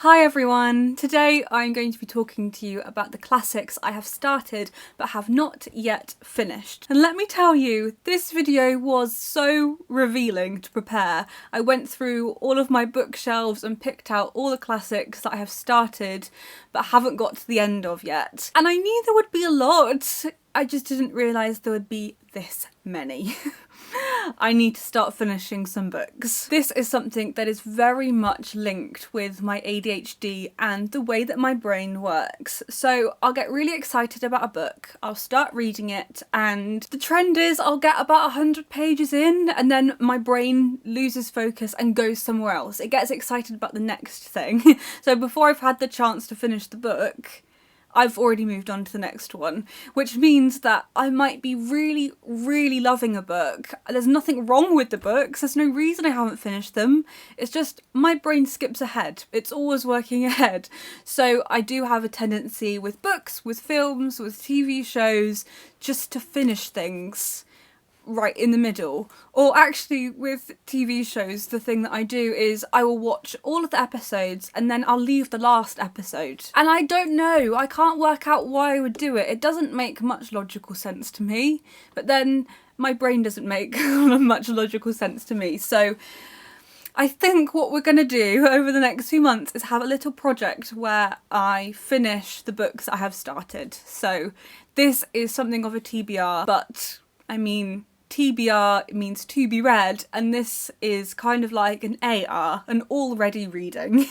Hi everyone! Today I'm going to be talking to you about the classics I have started but have not yet finished. And let me tell you, this video was so revealing to prepare. I went through all of my bookshelves and picked out all the classics that I have started but haven't got to the end of yet. And I knew there would be a lot, I just didn't realise there would be this many. I need to start finishing some books. This is something that is very much linked with my ADHD and the way that my brain works. So I'll get really excited about a book, I'll start reading it, and the trend is I'll get about 100 pages in and then my brain loses focus and goes somewhere else. It gets excited about the next thing. So before I've had the chance to finish the book, I've already moved on to the next one, which means that I might be really loving a book. There's nothing wrong with the books, there's no reason I haven't finished them. It's just my brain skips ahead. It's always working ahead. So I do have a tendency with books, with films, with TV shows, just to finish things right in the middle. Or actually with TV shows, the thing that I do is I will watch all of the episodes and then I'll leave the last episode. And I don't know, I can't work out why I would do it. It doesn't make much logical sense to me, but then my brain doesn't make much logical sense to me. So I think what we're going to do over the next few months is have a little project where I finish the books I have started. So this is something of a TBR, but I mean, TBR means to be read, and this is kind of like an AR, an already reading.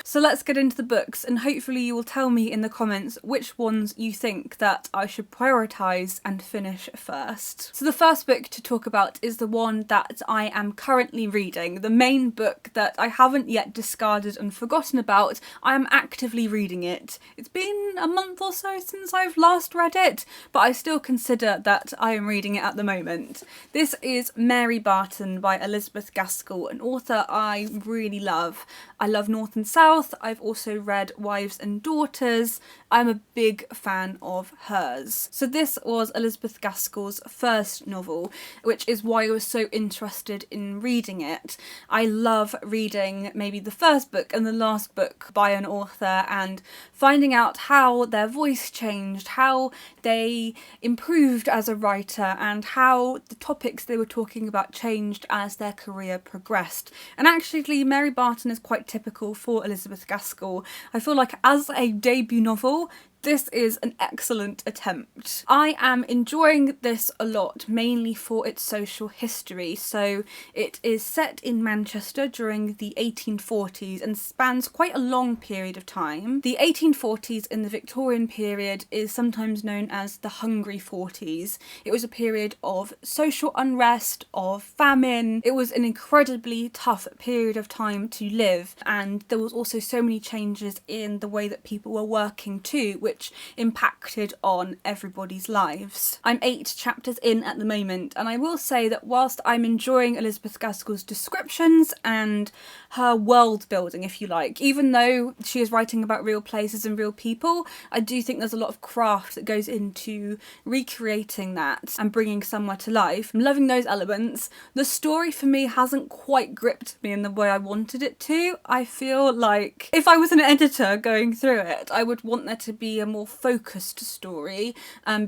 So let's get into the books, and hopefully you will tell me in the comments which ones you think that I should prioritise and finish first. So the first book to talk about is the one that I am currently reading, the main book that I haven't yet discarded and forgotten about. I am actively reading it. It's been a month or so since I've last read it, but I still consider that I am reading it at the moment. This is Mary Barton by Elizabeth Gaskell, an author I really love. I love North and South. I've also read Wives and Daughters. I'm a big fan of hers. So this was Elizabeth Gaskell's first novel, which is why I was so interested in reading it. I love reading maybe the first book and the last book by an author and finding out how their voice changed, how they improved as a writer, and how the topics they were talking about changed as their career progressed. And actually Mary Barton is quite typical for Elizabeth Gaskell. I feel like as a debut novel, this is an excellent attempt. I am enjoying this a lot, mainly for its social history. So it is set in Manchester during the 1840s and spans quite a long period of time. The 1840s in the Victorian period is sometimes known as the Hungry 40s. It was a period of social unrest, of famine. It was an incredibly tough period of time to live, and there was also so many changes in the way that people were working too, which impacted on everybody's lives. I'm 8 chapters in at the moment, and I will say that whilst I'm enjoying Elizabeth Gaskell's descriptions and her world building, if you like, even though she is writing about real places and real people, I do think there's a lot of craft that goes into recreating that and bringing somewhere to life. I'm loving those elements. The story for me hasn't quite gripped me in the way I wanted it to. I feel like if I was an editor going through it, I would want there to be a more focused story,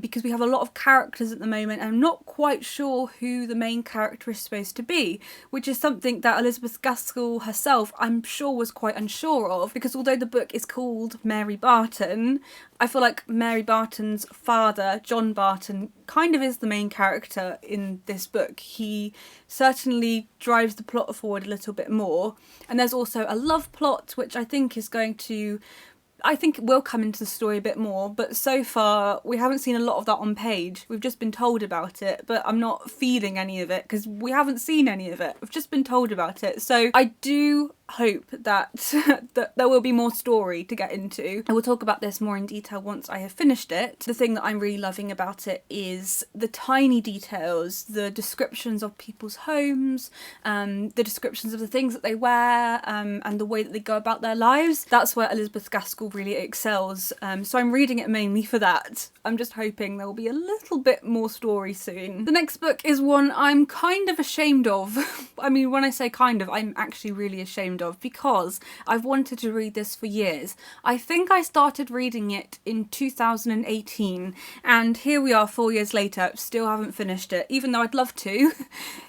because we have a lot of characters at the moment and I'm not quite sure who the main character is supposed to be, which is something that Elizabeth Gaskell herself I'm sure was quite unsure of, because although the book is called Mary Barton, I feel like Mary Barton's father, John Barton, kind of is the main character in this book. He certainly drives the plot forward a little bit more, and there's also a love plot which I think will come into the story a bit more, but so far we haven't seen a lot of that on page. We've just been told about it, but I'm not feeling any of it because we haven't seen any of it. We've just been told about it. So I do hope that, that there will be more story to get into. I will talk about this more in detail once I have finished it. The thing that I'm really loving about it is the tiny details, the descriptions of people's homes, the descriptions of the things that they wear, and the way that they go about their lives. That's where Elizabeth Gaskell really excels. So I'm reading it mainly for that. I'm just hoping there will be a little bit more story soon. The next book is one I'm kind of ashamed of. I mean, when I say kind of, I'm actually really ashamed kind of, because I've wanted to read this for years. I think I started reading it in 2018, and here we are 4 years later, still haven't finished it, even though I'd love to.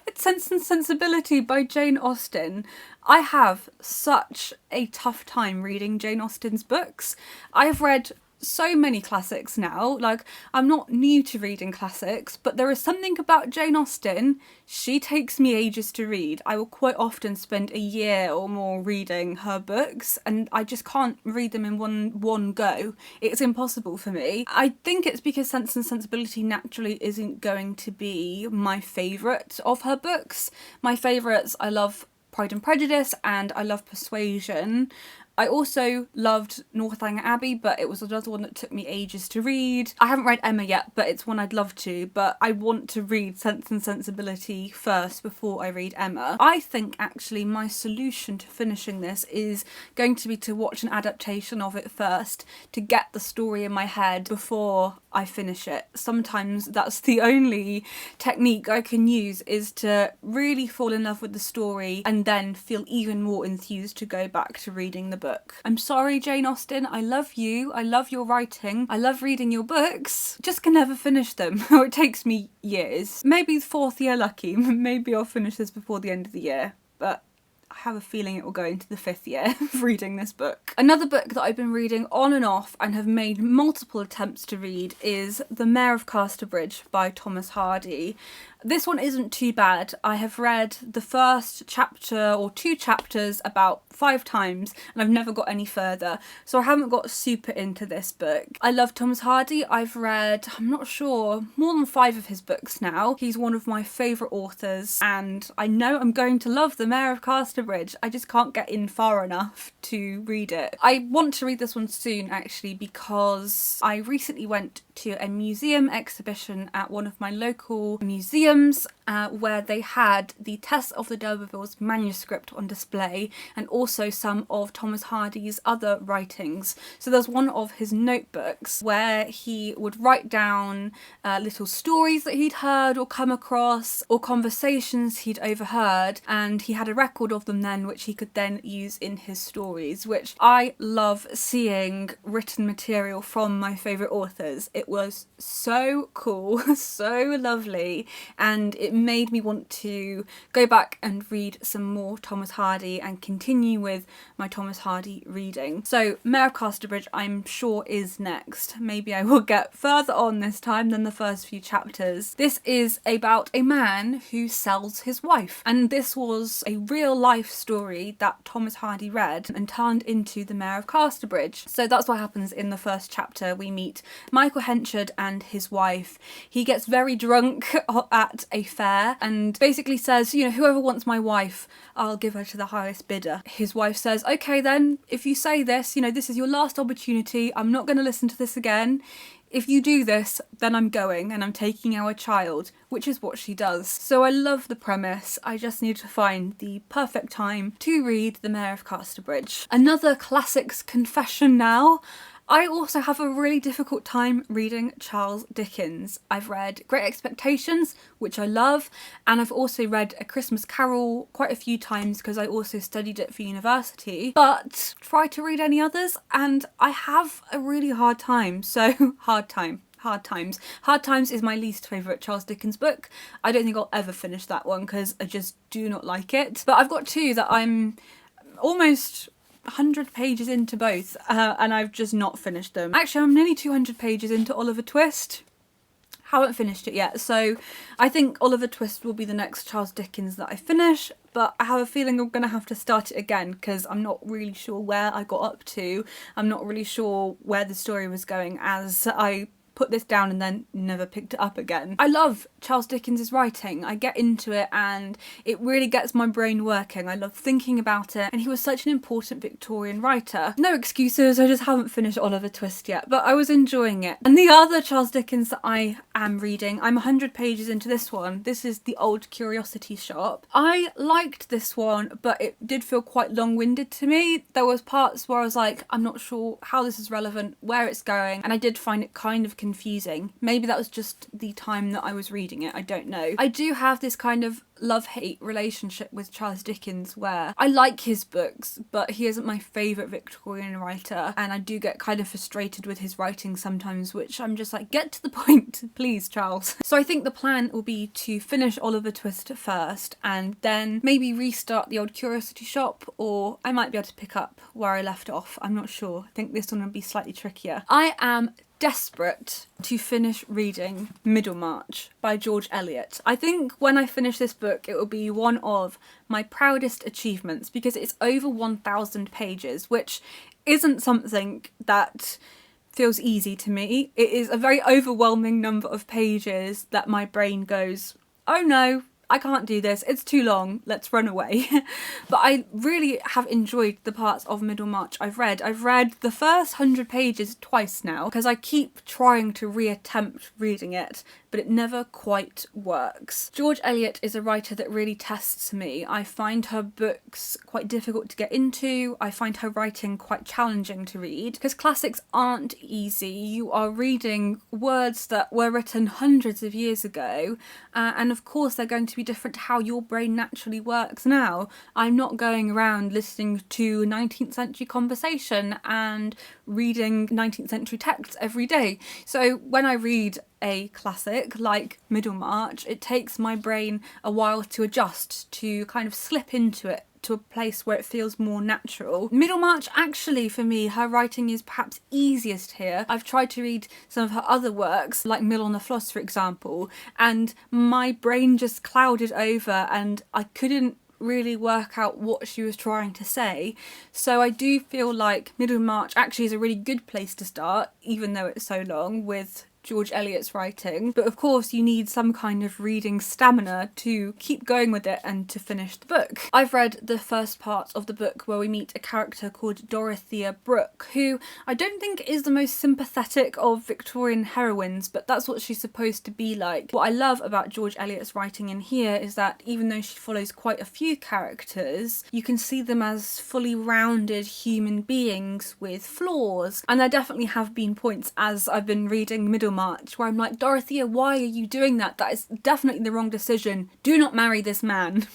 It's Sense and Sensibility by Jane Austen. I have such a tough time reading Jane Austen's books. I've read so many classics now. Like, I'm not new to reading classics, but there is something about Jane Austen. She takes me ages to read. I will quite often spend a year or more reading her books, and I just can't read them in one go. It's impossible for me. I think it's because Sense and Sensibility naturally isn't going to be my favourite of her books. My favourites, I love Pride and Prejudice and I love Persuasion. I also loved Northanger Abbey, but it was another one that took me ages to read. I haven't read Emma yet, but it's one I'd love to, but I want to read Sense and Sensibility first before I read Emma. I think actually my solution to finishing this is going to be to watch an adaptation of it first, to get the story in my head before I finish it. Sometimes that's the only technique I can use, is to really fall in love with the story and then feel even more enthused to go back to reading the book. I'm sorry, Jane Austen, I love you, I love your writing, I love reading your books, just can never finish them, or it takes me years. Maybe 4th year lucky, maybe I'll finish this before the end of the year, but I have a feeling it will go into the 5th year of reading this book. Another book that I've been reading on and off and have made multiple attempts to read is The Mayor of Casterbridge by Thomas Hardy. This one isn't too bad. I have read the first chapter or 2 chapters about 5 times and I've never got any further, so I haven't got super into this book. I love Thomas Hardy. I've read, I'm not sure, more than 5 of his books now. He's one of my favourite authors and I know I'm going to love The Mayor of Casterbridge. I just can't get in far enough to read it. I want to read this one soon actually, because I recently went to a museum exhibition at one of my local museums where they had the Tess of the D'Urbervilles manuscript on display and also some of Thomas Hardy's other writings. So there's one of his notebooks where he would write down little stories that he'd heard or come across or conversations he'd overheard, and he had a record of them then which he could then use in his stories, which I love seeing written material from my favourite authors. It was so cool, so lovely, and it made me want to go back and read some more Thomas Hardy and continue with my Thomas Hardy reading. So Mayor of Casterbridge I'm sure is next. Maybe I will get further on this time than the first few chapters. This is about a man who sells his wife, and this was a real life story that Thomas Hardy read and turned into The Mayor of Casterbridge. So that's what happens in the first chapter. We meet Michael Henchard and his wife. He gets very drunk at a fair and basically says, you know, whoever wants my wife, I'll give her to the highest bidder. His wife says, okay then, if you say this, you know, this is your last opportunity, I'm not going to listen to this again. If you do this, then I'm going and I'm taking our child, which is what she does. So I love the premise. I just need to find the perfect time to read The Mayor of Casterbridge. Another classics confession now. I also have a really difficult time reading Charles Dickens. I've read Great Expectations, which I love, and I've also read A Christmas Carol quite a few times because I also studied it for university, but try to read any others and I have a really hard time, so Hard Times. Hard Times is my least favourite Charles Dickens book. I don't think I'll ever finish that one because I just do not like it, but I've got 2 that I'm almost 100 pages into both and I've just not finished them. Actually, I'm nearly 200 pages into Oliver Twist. Haven't finished it yet, so I think Oliver Twist will be the next Charles Dickens that I finish, but I have a feeling I'm going to have to start it again because I'm not really sure where I got up to. I'm not really sure where the story was going as I put this down and then never picked it up again. I love Charles Dickens's writing. I get into it and it really gets my brain working. I love thinking about it, and he was such an important Victorian writer. No excuses, I just haven't finished Oliver Twist yet, but I was enjoying it. And the other Charles Dickens that I am reading, I'm 100 pages into this one. This is The Old Curiosity Shop. I liked this one, but it did feel quite long-winded to me. There was parts where I was like, I'm not sure how this is relevant, where it's going, and I did find it kind of confusing. Maybe that was just the time that I was reading it, I don't know. I do have this kind of love-hate relationship with Charles Dickens where I like his books, but he isn't my favourite Victorian writer, and I do get kind of frustrated with his writing sometimes, which I'm just like, get to the point, please, Charles. So I think the plan will be to finish Oliver Twist first, and then maybe restart The Old Curiosity Shop, or I might be able to pick up where I left off. I'm not sure. I think this one will be slightly trickier. I am desperate to finish reading Middlemarch by George Eliot. I think when I finish this book it will be one of my proudest achievements because it's over 1,000 pages, which isn't something that feels easy to me. It is a very overwhelming number of pages that my brain goes, oh no, I can't do this, it's too long, let's run away. But I really have enjoyed the parts of Middlemarch I've read. I've read the first 100 pages twice now because I keep trying to reattempt reading it, but it never quite works. George Eliot is a writer that really tests me. I find her books quite difficult to get into. I find her writing quite challenging to read because classics aren't easy. You are reading words that were written hundreds of years ago, and of course they're going to be different to how your brain naturally works now. I'm not going around listening to 19th century conversation and reading 19th century texts every day. So when I read a classic like Middlemarch, it takes my brain a while to adjust, to kind of slip into it, to a place where it feels more natural. Middlemarch, actually, for me, her writing is perhaps easiest here. I've tried to read some of her other works, like Mill on the Floss, for example, and my brain just clouded over and I couldn't really work out what she was trying to say. So I do feel like Middlemarch actually is a really good place to start, even though it's so long, with George Eliot's writing. But of course you need some kind of reading stamina to keep going with it and to finish the book. I've read the first part of the book where we meet a character called Dorothea Brooke, who I don't think is the most sympathetic of Victorian heroines, but that's what she's supposed to be like. What I love about George Eliot's writing in here is that even though she follows quite a few characters, you can see them as fully rounded human beings with flaws. And there definitely have been points as I've been reading Middlemarch where I'm like, Dorothea, why are you doing that? That is definitely the wrong decision. Do not marry this man.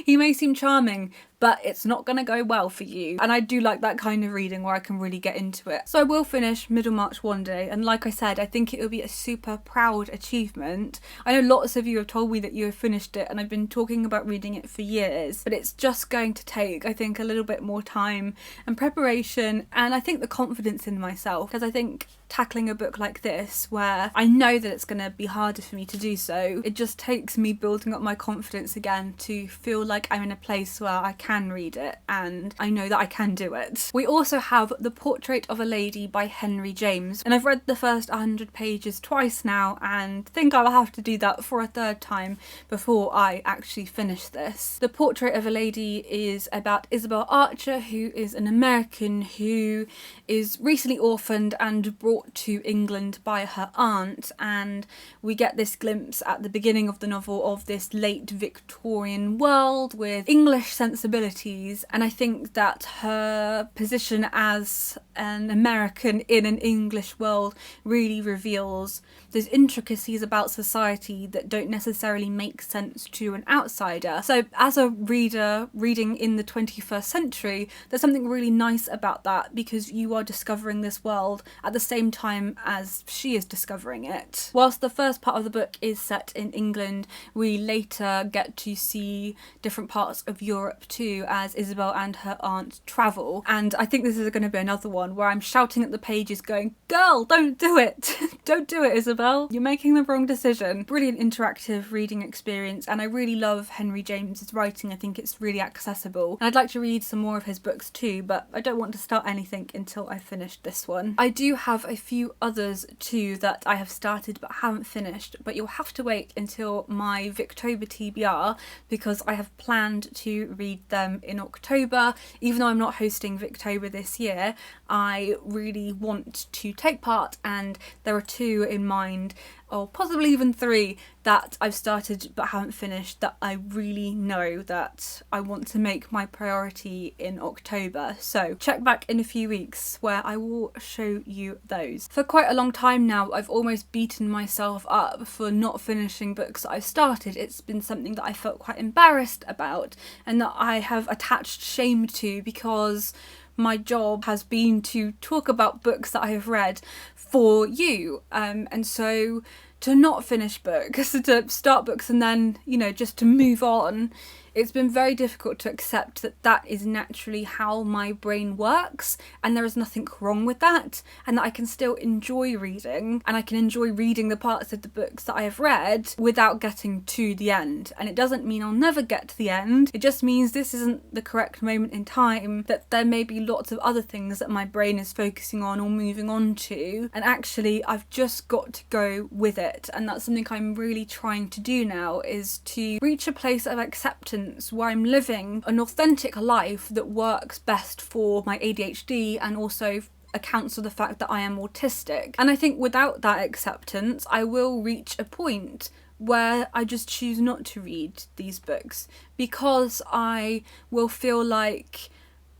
He may seem charming, but it's not going to go well for you. And I do like that kind of reading where I can really get into it. So I will finish Middlemarch one day, and like I said, I think it will be a super proud achievement. I know lots of you have told me that you have finished it, and I've been talking about reading it for years, but it's just going to take, I think, a little bit more time and preparation, and I think the confidence in myself, because I think tackling a book like this, where I know that it's going to be harder for me to do so, it just takes me building up my confidence again to feel like I'm in a place where I can read it and I know that I can do it. We also have The Portrait of a Lady by Henry James, and I've read the first 100 pages twice now and think I'll have to do that for a third time before I actually finish this. The Portrait of a Lady is about Isabel Archer, who is an American who is recently orphaned and brought to England by her aunt, and we get this glimpse at the beginning of the novel of this late Victorian world with English sensibilities, and I think that her position as an American in an English world really reveals those intricacies about society that don't necessarily make sense to an outsider. So as a reader reading in the 21st century, there's something really nice about that because you are discovering this world at the same time as she is discovering it. Whilst the first part of the book is set in England, we later get to see different parts of Europe too as Isabel and her aunt travel, and I think this is going to be another one where I'm shouting at the pages going, girl, don't do it! Don't do it, Isabel! You're making the wrong decision. Brilliant interactive reading experience, and I really love Henry James's writing. I think it's really accessible, and I'd like to read some more of his books too, but I don't want to start anything until I've finished this one. I do have a few others too that I have started but haven't finished, but you'll have to wait until my Victober TBR because I have planned to read them in October. Even though I'm not hosting Victober this year, I really want to take part, and there are 2 in mind, or possibly even 3, that I've started but haven't finished, that I really know that I want to make my priority in October. So check back in a few weeks where I will show you those. For quite a long time now, I've almost beaten myself up for not finishing books that I've started. It's been something that I felt quite embarrassed about and that I have attached shame to, because my job has been to talk about books that I have read for you. And so to not finish books, to start books and then, you know, just to move on, it's been very difficult to accept that that is naturally how my brain works, and there is nothing wrong with that, and that I can still enjoy reading, and I can enjoy reading the parts of the books that I have read without getting to the end. And it doesn't mean I'll never get to the end, it just means this isn't the correct moment in time, that there may be lots of other things that my brain is focusing on or moving on to, and actually I've just got to go with it. And that's something I'm really trying to do now, is to reach a place of acceptance where I'm living an authentic life that works best for my ADHD and also accounts for the fact that I am autistic. And I think without that acceptance, I will reach a point where I just choose not to read these books, because I will feel like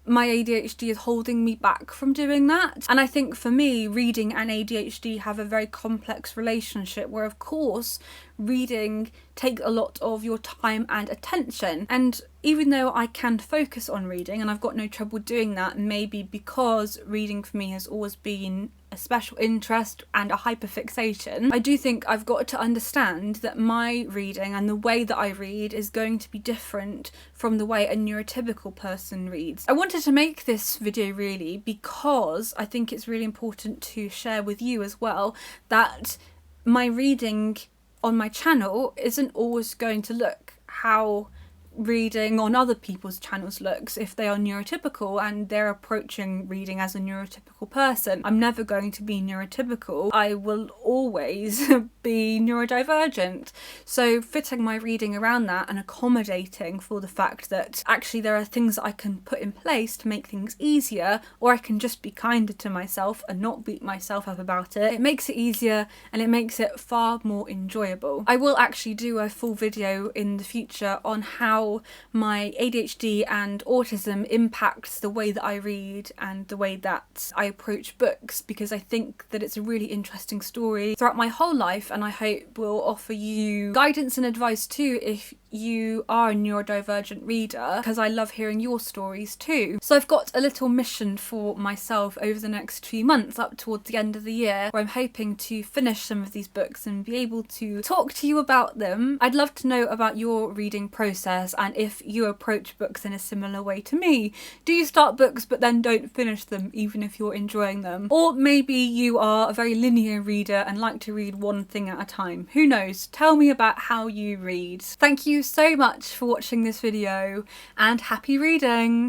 my ADHD is holding me back from doing that. And I think for me, reading and ADHD have a very complex relationship, where of course reading takes a lot of your time and attention. And even though I can focus on reading, and I've got no trouble doing that, maybe because reading for me has always been a special interest and a hyperfixation, I do think I've got to understand that my reading and the way that I read is going to be different from the way a neurotypical person reads. I wanted to make this video really because I think it's really important to share with you as well that my reading on my channel isn't always going to look how reading on other people's channels looks if they are neurotypical and they're approaching reading as a neurotypical person. I'm never going to be neurotypical. I will always be neurodivergent. So fitting my reading around that and accommodating for the fact that actually there are things that I can put in place to make things easier, or I can just be kinder to myself and not beat myself up about it. It makes it easier and it makes it far more enjoyable. I will actually do a full video in the future on how my ADHD and autism impacts the way that I read and the way that I approach books, because I think that it's a really interesting story throughout my whole life, and I hope will offer you guidance and advice too if you are a neurodivergent reader, because I love hearing your stories too. So I've got a little mission for myself over the next few months up towards the end of the year, where I'm hoping to finish some of these books and be able to talk to you about them. I'd love to know about your reading process and if you approach books in a similar way to me. Do you start books but then don't finish them even if you're enjoying them? Or maybe you are a very linear reader and like to read one thing at a time. Who knows? Tell me about how you read. Thank you so much for watching this video and happy reading!